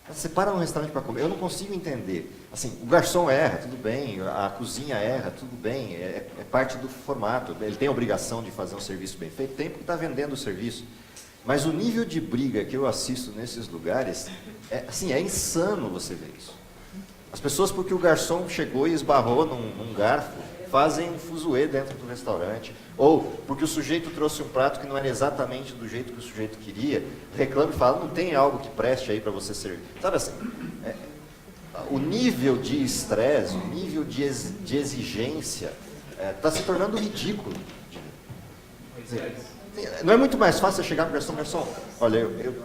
Você para num restaurante para comer. Eu não consigo entender. Assim, o garçom erra, tudo bem. A cozinha erra, tudo bem. É parte do formato. Ele tem a obrigação de fazer um serviço bem feito. Tem porque está vendendo o serviço. Mas o nível de briga que eu assisto nesses lugares, é insano você ver isso. As pessoas, porque o garçom chegou e esbarrou num garfo, fazem um fuzuê dentro do restaurante, ou porque o sujeito trouxe um prato que não era exatamente do jeito que o sujeito queria, reclama e fala, não tem algo que preste aí para você servir. Sabe assim, o nível de estresse, o nível de exigência está se tornando ridículo. Não é muito mais fácil chegar para o garçom, olha,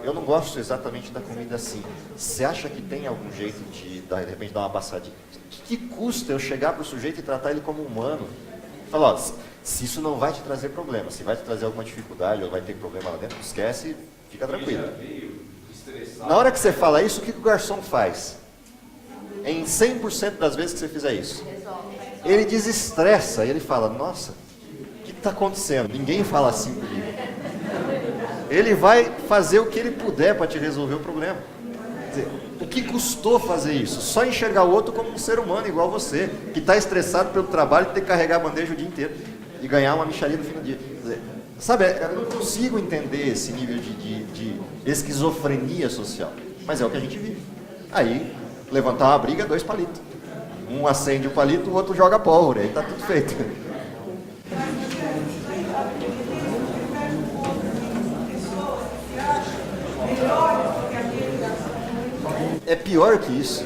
eu não gosto exatamente da comida assim. Você acha que tem algum jeito de repente, dar uma passadinha? Que custa eu chegar para o sujeito e tratar ele como humano? Falar, se isso não vai te trazer problema, se vai te trazer alguma dificuldade ou vai ter problema lá dentro, esquece, fica tranquilo. Na hora que você fala isso, o que o garçom faz? Em 100% das vezes que você fizer isso, ele desestressa, ele fala, nossa, o que está acontecendo? Ninguém fala assim comigo. Ele vai fazer o que ele puder para te resolver o problema. Quer dizer, o que custou fazer isso? Só enxergar o outro como um ser humano igual você, que está estressado pelo trabalho e tem que carregar a bandeja o dia inteiro e ganhar uma mixaria no fim do dia. Quer dizer, sabe, eu não consigo entender esse nível de esquizofrenia social, mas é o que a gente vive. Aí, levantar uma briga, 2 palitos. Um acende o palito, o outro joga pólvora, aí está tudo feito. É pior que isso.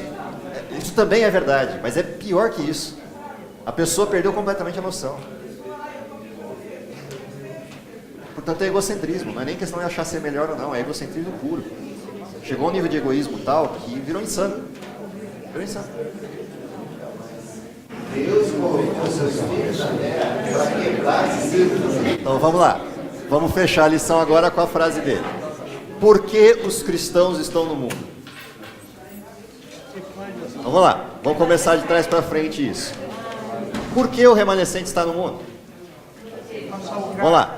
Isso também é verdade, mas é pior que isso. A pessoa perdeu completamente a noção. Portanto, é egocentrismo. Não é nem questão de achar ser melhor ou não. É egocentrismo puro. Chegou a um nível de egoísmo tal que virou insano. Virou insano. Deus colocou seus filhos na terra para quebrar esse ciclo. Então vamos lá. Vamos fechar a lição agora com a frase dele. Por que os cristãos estão no mundo? Vamos lá, vamos começar de trás para frente isso. Por que o remanescente está no mundo? Vamos lá.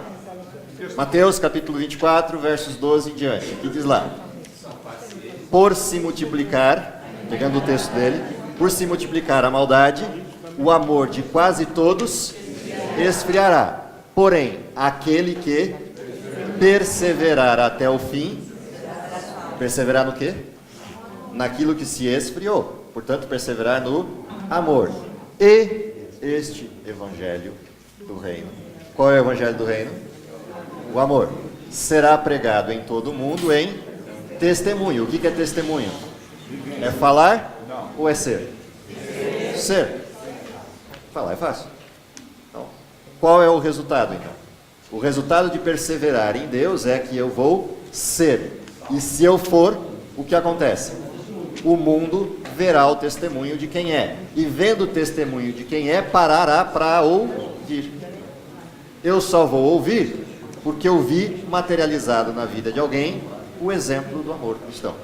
Mateus capítulo 24, versos 12 em diante. O que diz lá? Por se multiplicar, pegando o texto dele, por se multiplicar a maldade, o amor de quase todos esfriará. Porém, aquele que perseverar até o fim, perseverar no quê? Naquilo que se esfriou. Portanto, perseverar no amor. E este evangelho do reino. Qual é o evangelho do reino? O amor. Será pregado em todo o mundo em testemunho. O que é testemunho? É falar ou é ser? Ser. Falar é fácil. Então, qual é o resultado então? O resultado de perseverar em Deus é que eu vou ser. E se eu for, o que acontece? O mundo verá o testemunho de quem é. E vendo o testemunho de quem é, parará para ouvir. Eu só vou ouvir porque eu vi materializado na vida de alguém o exemplo do amor cristão.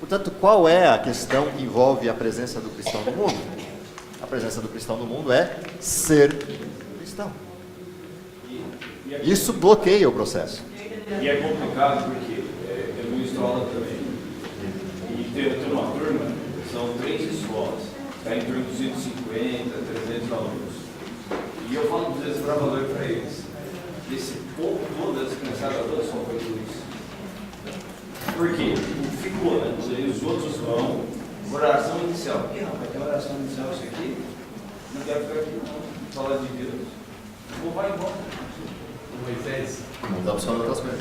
Portanto, qual é a questão que envolve a presença do cristão no mundo? A presença do cristão no mundo é ser cristão. Isso bloqueia o processo. E é complicado porque eu ministro aula também. E tem uma turma, são 3 escolas, está em torno de 250, 300 alunos. E eu falo dos desbravadores para eles. Esse povo todo, essa criançada toda, só foi por isso. Por quê? Ficou, né? Aí os outros vão, oração inicial. Não, vai ter oração inicial isso aqui? Não quero ficar aqui, não. Falar de Deus. Ou vai embora. Moisés, Não dá para outras coisas.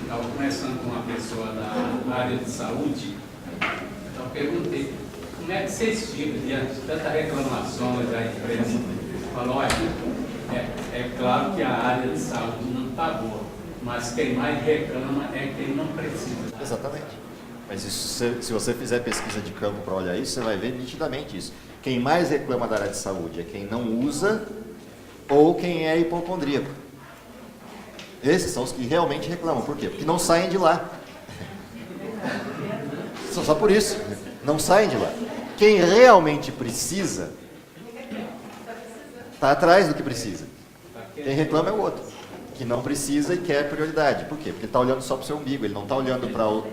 estava conversando com uma pessoa da área de saúde, então eu perguntei, como é que vocês ficam diante de tanta reclamação da imprensa? Falou, olha, é claro que a área de saúde não está boa, mas quem mais reclama é quem não precisa. Exatamente. Mas isso, se você fizer pesquisa de campo para olhar isso, você vai ver nitidamente isso. Quem mais reclama da área de saúde é quem não usa ou quem é hipocondríaco. Esses são os que realmente reclamam. Por quê? Porque não saem de lá. Só por isso. Não saem de lá. Quem realmente precisa está atrás do que precisa. Quem reclama é o outro, que não precisa e quer prioridade. Por quê? Porque está olhando só para o seu umbigo, ele não está olhando para o...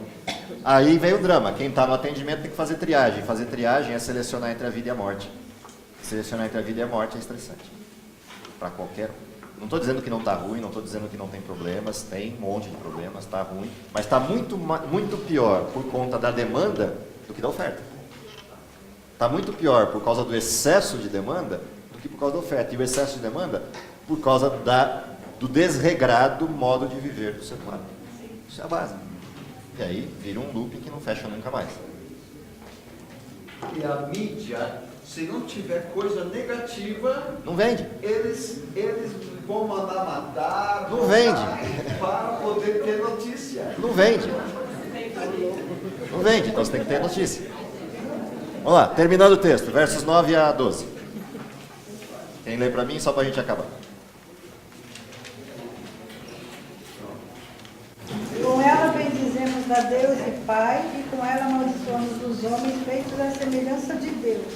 Aí vem o drama. Quem está no atendimento tem que fazer triagem. Fazer triagem é selecionar entre a vida e a morte. Selecionar entre a vida e a morte é estressante. Para qualquer um. Não estou dizendo que não está ruim, não estou dizendo que não tem problemas, tem um monte de problemas, está ruim, mas está muito pior por conta da demanda do que da oferta. Está muito pior por causa do excesso de demanda do que por causa da oferta. E o excesso de demanda por causa do desregrado modo de viver do ser humano. Isso é a base. E aí vira um loop que não fecha nunca mais. E a mídia, se não tiver coisa negativa, não vende. Eles vão mandar matar, não vende, para poder ter notícia. Não vende. Não vende, então você tem que ter notícia. Vamos lá, terminando o texto, versos 9 a 12. Quem lê para mim, só para a gente acabar. Com ela bendizemos a Deus e Pai, e com ela amaldiçoamos os homens feitos à semelhança de Deus.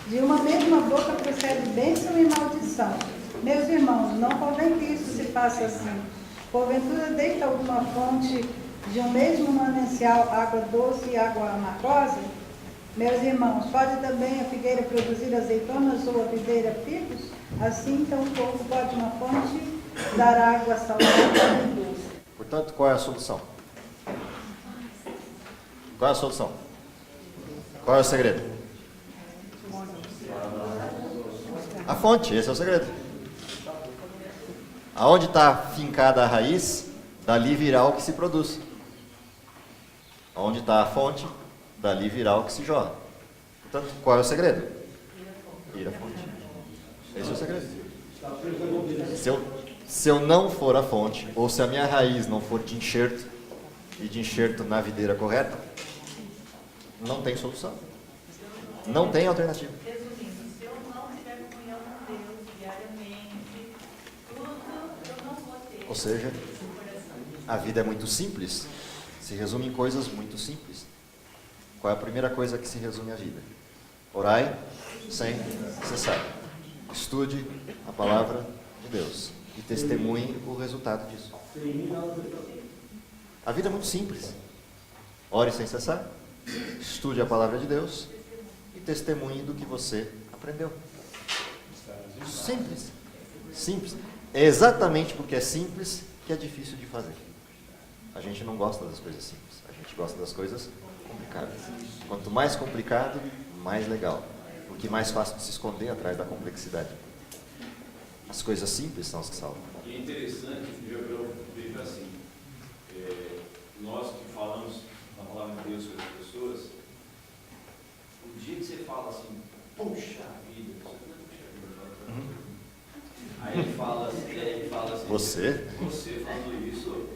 De uma mesma boca procede bênção e maldição. Meus irmãos, não convém que isso se faça assim. Porventura deita alguma fonte de um mesmo manancial água doce e água amargosa? Meus irmãos, pode também a figueira produzir azeitonas ou a videira figos? Assim, tampouco pode uma fonte dar água salgada e doce. Portanto, qual é a solução? Qual é a solução? Qual é o segredo? A fonte, esse é o segredo. Aonde está fincada a raiz, dali virá o que se produz. Onde está a fonte, dali virá o que se jorra. Portanto, qual é o segredo? Ir à fonte. Esse é o segredo. Se eu não for a fonte, ou se a minha raiz não for de enxerto, e de enxerto na videira correta, não tem solução. Não tem alternativa. Resumindo, se eu não tiver comunhão com Deus diariamente, tudo eu não vou ter. Ou seja, a vida é muito simples, se resume em coisas muito simples. Qual é a primeira coisa que se resume a vida? Orai sem cessar. Estude a palavra de Deus. e testemunhe o resultado disso. A vida é muito simples. Ore sem cessar, estude a palavra de Deus e testemunhe do que você aprendeu. Simples. Simples. É exatamente porque é simples que é difícil de fazer. A gente não gosta das coisas simples. A gente gosta das coisas complicadas. Quanto mais complicado, mais legal. Porque mais fácil de se esconder atrás da complexidade. As coisas simples são as que salvam. E é interessante, eu vejo assim, nós que falamos na palavra de Deus com as pessoas, o dia que você fala assim, puxa vida, aí ele fala assim, Você falando isso,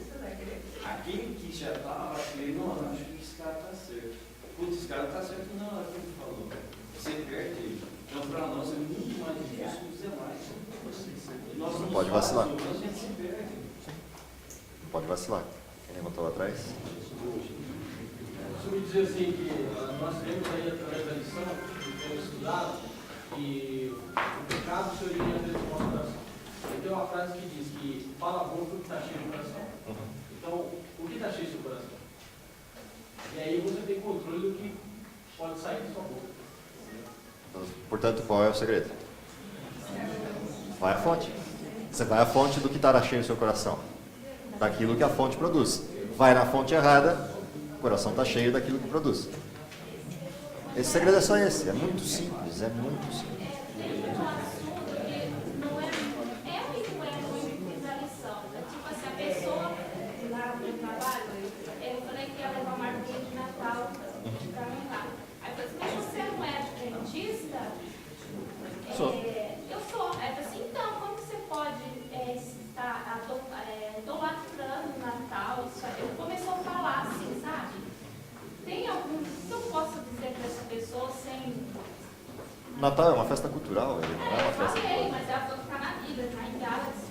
aquele que já estava, não, acho que esse cara está certo. Putz, esse cara está certo, não, é o que ele falou. Você perde ele. Então, para nós é muito mais difícil dos demais. Nós não pode vacilar. A gente se perde. Não pode vacilar. Quem levantou lá atrás? Eu dizer assim que nós temos aí, através da lição, que temos estudado, que o pecado se origina dentro do nosso coração. E tem uma frase que diz que fala a boca o que está cheio do coração. Então, o que está cheio do seu coração? E aí você tem controle do que pode sair da sua boca. Portanto, qual é o segredo? Vai à fonte. Você vai à fonte do que está cheio no seu coração. Daquilo que a fonte produz. Vai na fonte errada, o coração está cheio daquilo que produz. Esse segredo é só esse. É muito simples, é muito simples. Eu sou. Assim, então, como você pode estar idolatrando o Natal? Eu começou a falar assim, sabe? Tem algum que eu posso dizer para essa pessoa sem... Natal é uma festa cultural, ele não é uma festa... Eu falei, mas ela falou que está na Bíblia, está em Gálatas.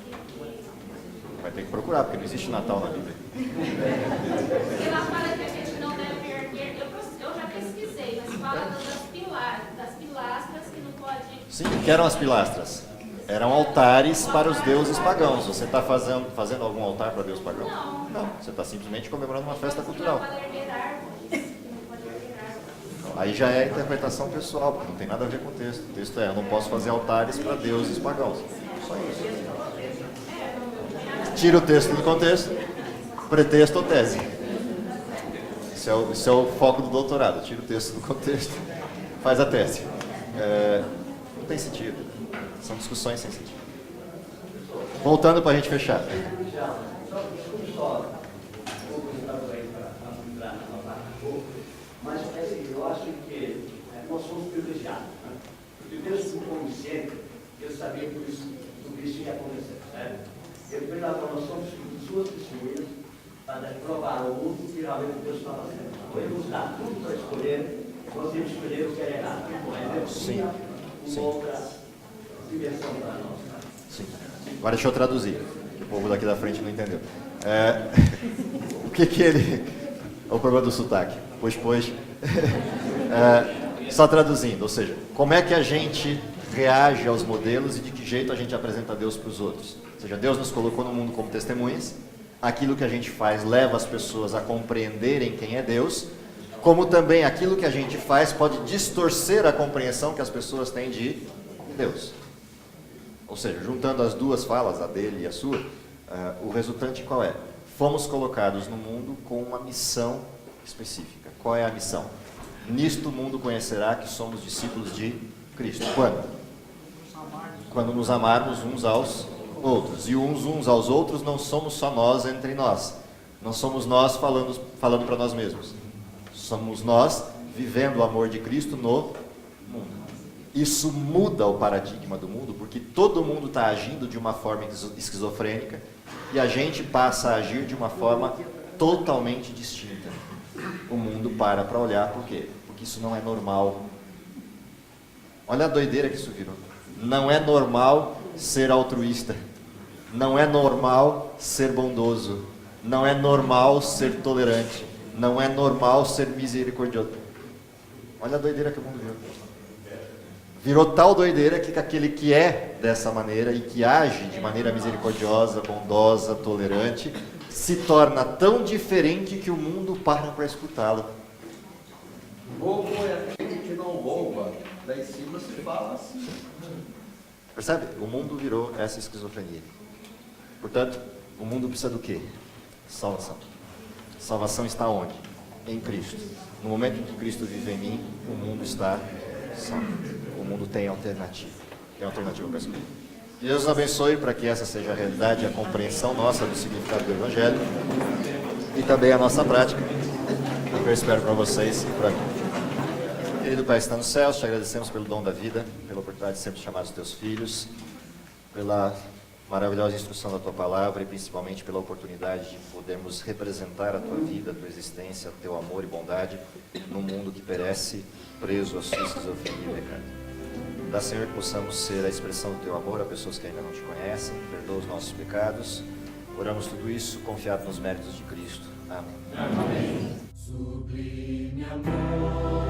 Vai ter que procurar, porque não existe Natal na Bíblia. E lá fala que a gente não deve erguer... Eu já pesquisei, mas fala das pilastras que não pode... Sim, o que eram as pilastras? Eram altares para os deuses pagãos. Você está fazendo algum altar para Deus pagão? Não. Você está simplesmente comemorando uma festa cultural. Aí já é a interpretação pessoal, porque não tem nada a ver com o texto. O texto é, eu não posso fazer altares para deuses pagãos. Só isso. Tira o texto do contexto, pretexto ou tese. Isso é o foco do doutorado. Tira o texto do contexto, faz a tese. Não tem sentido. São discussões sem sentido. Voltando para a gente fechar. Mas eu acho que nós somos privilegiados. Porque Deus se consciente, Ele sabia que isso ia acontecer. Ele fez agora, nós somos suas testemunhas para provar ao mundo que realmente Deus está fazendo. Então, Ele nos dá tudo para escolher, nós temos que escolher o que é errado. Mas Ele tinha uma outra dimensão para nós. Sim. Agora deixa eu traduzir, que o povo daqui da frente não entendeu. O que ele... É o problema do sotaque. Pois. Só traduzindo, ou seja, como é que a gente reage aos modelos e de que jeito a gente apresenta Deus para os outros. Ou seja, Deus nos colocou no mundo como testemunhas, aquilo que a gente faz leva as pessoas a compreenderem quem é Deus, como também aquilo que a gente faz pode distorcer a compreensão que as pessoas têm de Deus. Ou seja, juntando as duas falas, a dele e a sua, o resultante qual é? Fomos colocados no mundo com uma missão específica. Qual é a missão? Nisto o mundo conhecerá que somos discípulos de Cristo. Quando? Quando nos amarmos uns aos outros. E uns aos outros não somos só nós entre nós. Não somos nós falando para nós mesmos. Somos nós vivendo o amor de Cristo no mundo. Isso muda o paradigma do mundo, porque todo mundo está agindo de uma forma esquizofrênica e a gente passa a agir de uma forma totalmente distinta. O mundo para olhar, por quê? Porque isso não é normal. Olha a doideira que isso virou. Não é normal ser altruísta. Não é normal ser bondoso. Não é normal ser tolerante. Não é normal ser misericordioso. Olha a doideira que o mundo virou. Virou tal doideira que aquele que é dessa maneira e que age de maneira misericordiosa, bondosa, tolerante, se torna tão diferente que o mundo para escutá-lo. Bobo é aquele que não rouba. Lá em cima se fala assim. Percebe? O mundo virou essa esquizofrenia. Portanto, o mundo precisa do quê? Salvação. Salvação está onde? Em Cristo. No momento em que Cristo vive em mim, o mundo está salvo. O mundo tem alternativa. Tem alternativa para isso. Deus nos abençoe para que essa seja a realidade e a compreensão nossa do significado do Evangelho e também a nossa prática. E que eu espero para vocês e para mim. Querido Pai que está nos céus, te agradecemos pelo dom da vida, pela oportunidade de sempre chamar os teus filhos, pela maravilhosa instrução da tua palavra e principalmente pela oportunidade de podermos representar a tua vida, a tua existência, o teu amor e bondade num mundo que perece, preso à sua esquizofrenia e pecado. Dá, Senhor, que possamos ser a expressão do teu amor a pessoas que ainda não te conhecem, perdoa os nossos pecados. Oramos tudo isso confiado nos méritos de Cristo. Amém. Amém. Sublime amor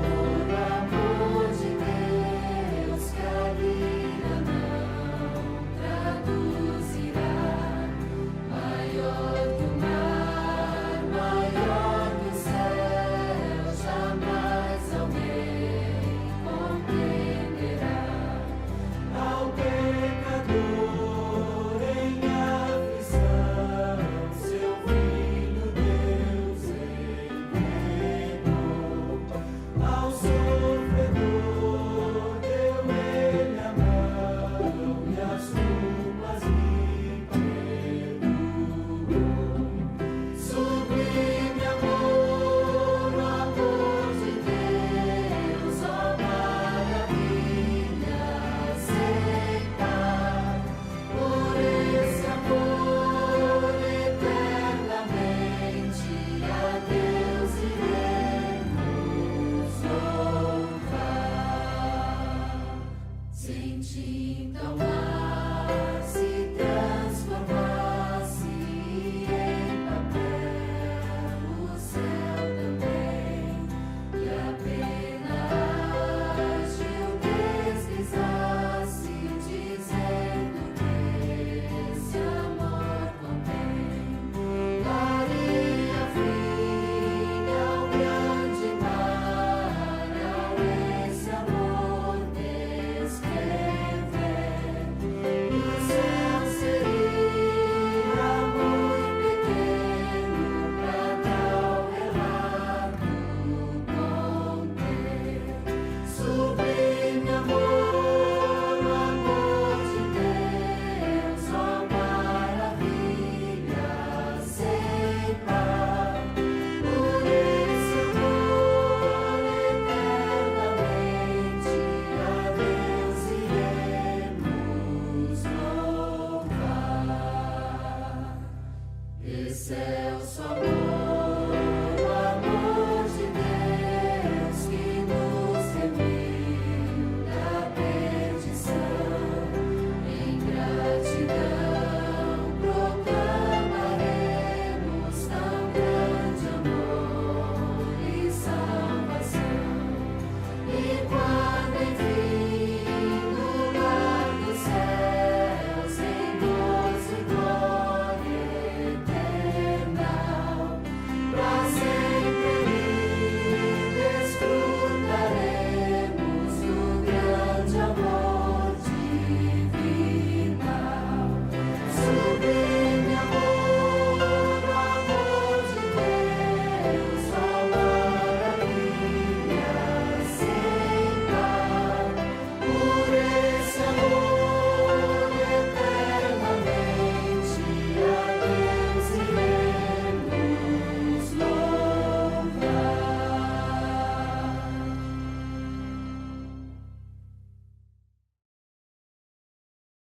de Deus.